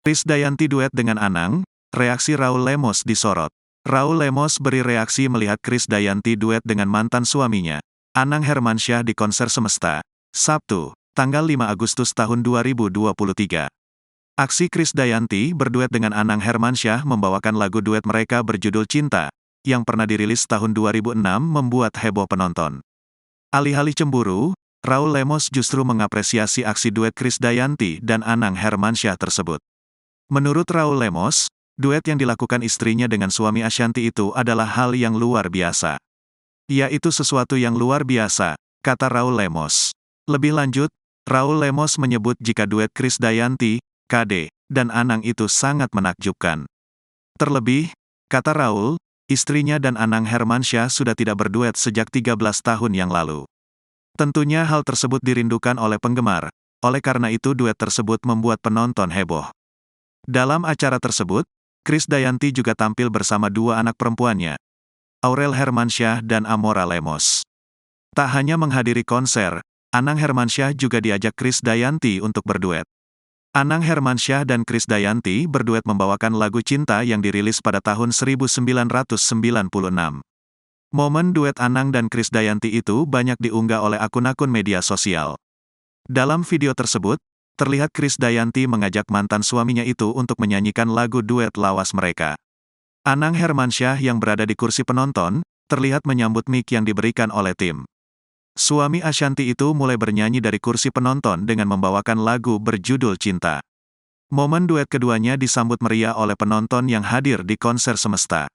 Krisdayanti duet dengan Anang, reaksi Raul Lemos disorot. Raul Lemos beri reaksi melihat Krisdayanti duet dengan mantan suaminya, Anang Hermansyah di konser Semesta, Sabtu, tanggal 5 Agustus tahun 2023. Aksi Krisdayanti berduet dengan Anang Hermansyah membawakan lagu duet mereka berjudul Cinta, yang pernah dirilis tahun 2006 membuat heboh penonton. Alih-alih cemburu, Raul Lemos justru mengapresiasi aksi duet Krisdayanti dan Anang Hermansyah tersebut. Menurut Raul Lemos, duet yang dilakukan istrinya dengan suami Ashanty itu adalah hal yang luar biasa. Ya, itu sesuatu yang luar biasa, kata Raul Lemos. Lebih lanjut, Raul Lemos menyebut jika duet Krisdayanti, KD, dan Anang itu sangat menakjubkan. Terlebih, kata Raul, istrinya dan Anang Hermansyah sudah tidak berduet sejak 13 tahun yang lalu. Tentunya hal tersebut dirindukan oleh penggemar, oleh karena itu duet tersebut membuat penonton heboh. Dalam acara tersebut, Krisdayanti juga tampil bersama dua anak perempuannya, Aurel Hermansyah dan Amora Lemos. Tak hanya menghadiri konser, Anang Hermansyah juga diajak Krisdayanti untuk berduet. Anang Hermansyah dan Krisdayanti berduet membawakan lagu Cinta yang dirilis pada tahun 1996. Momen duet Anang dan Krisdayanti itu banyak diunggah oleh akun-akun media sosial. Dalam video tersebut, terlihat Krisdayanti mengajak mantan suaminya itu untuk menyanyikan lagu duet lawas mereka. Anang Hermansyah yang berada di kursi penonton, terlihat menyambut mic yang diberikan oleh tim. Suami Ashanty itu mulai bernyanyi dari kursi penonton dengan membawakan lagu berjudul Cinta. Momen duet keduanya disambut meriah oleh penonton yang hadir di konser Semesta.